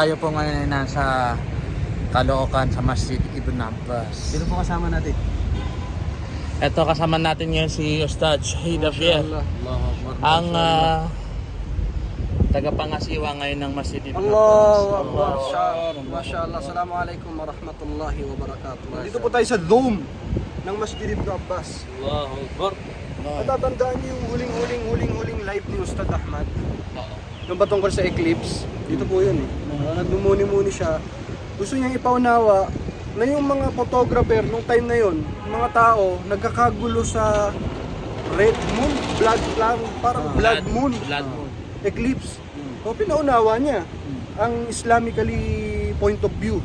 Tayo po ngayon ay nasa Caloocan sa Masjid Ibn Abbas. Sino po kasama natin? Ito kasama natin ngayon si Ustad Shahid Afiel, ang tagapangasiwa ngayon ng Masjid Ibn Abbas. Allahu Akbar. Mashallah. Assalamualaikum warahmatullahi wabarakatuh. Dito po tayo sa dome ng Masjid Ibn Abbas. Allahu Akbar. Natatandaan niyo yung huling live ni Ustad Ahmad? Yung ba tungkol sa eclipse? Dito po yun eh. Nagmumuni-muni siya. Gusto niyang ipaunawa na yung mga photographer nung time na yun, mga tao, nagkakagulo sa red moon, parang blood moon, eclipse. So pinaunawa niya ang Islamically point of view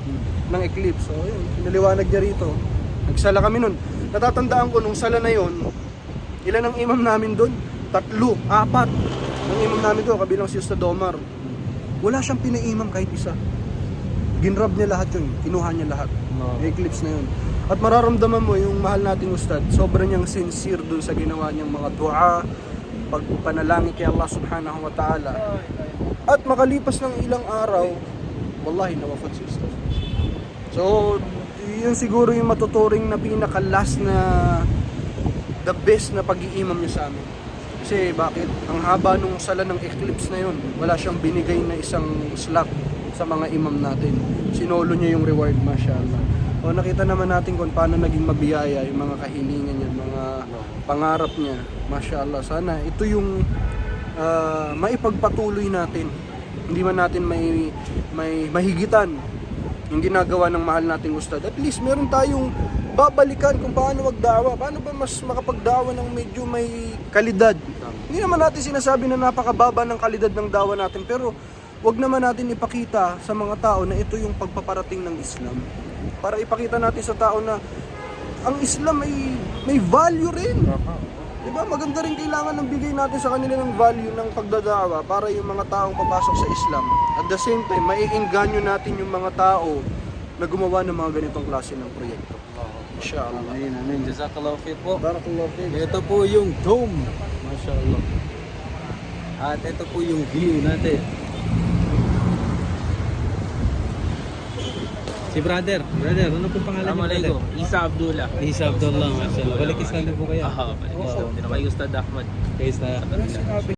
ng eclipse. So yun, pinaliwanag niya rito. Nagsala kami nun. Natatandaan ko nung sala na yun, ilan ang imam namin doon? 3, 4 ang imam namin doon, kabilang si Ustad Omar. Wala siyang pinaimam kahit isa. Ginrab niya lahat yun, kinuha niya lahat. Yung eclipse na yun. At mararamdaman mo yung mahal nating Ustad, sobrang niyang sincere dun sa ginawa niyang mga dua, pagpanalangin kay Allah subhanahu wa ta'ala. At makalipas ng ilang araw, wallahi nawafat si Ustad. So, yun siguro yung matuturing na pinaka-last na the best na pag-iimam niya sa amin. Kasi bakit? Ang haba nung sala ng eclipse na yun, wala siyang binigay na isang slap sa mga imam natin. Sinolo niya yung reward, mashallah. O nakita naman natin kung paano naging mabiyaya yung mga kahilingan niya, mga pangarap niya. Mashallah. Sana ito yung maipagpatuloy natin. Hindi man natin may mahigitan yung ginagawa ng mahal nating Ustad. At least meron tayong babalikan kung paano magdawa. Paano ba mas makapagdawa ng medyo may kalidad? Hindi naman natin sinasabi na napakababa ng kalidad ng dawa natin, pero wag naman natin ipakita sa mga tao na ito yung pagpaparating ng Islam. Para ipakita natin sa tao na ang Islam may value rin. Diba? Maganda rin kailangan ng bigay natin sa kanila ng value ng pagdadawa para yung mga taong papasok sa Islam. At the same time, maiengganyo natin yung mga tao na gumawa ng mga ganitong klase ng proyekto. Inshallah. Amin. Jazakallahu khair po. Barakallahu fiik. Ito po yung dome. Mashallah. At ito po yung view natin. Si brother, ano po pangalan niyo? Isa Abdullah. Isa Abdullah, mashallah. Balik Islam po kayo. Hindi na kayo Ustad Ahmad. Kay Ustad.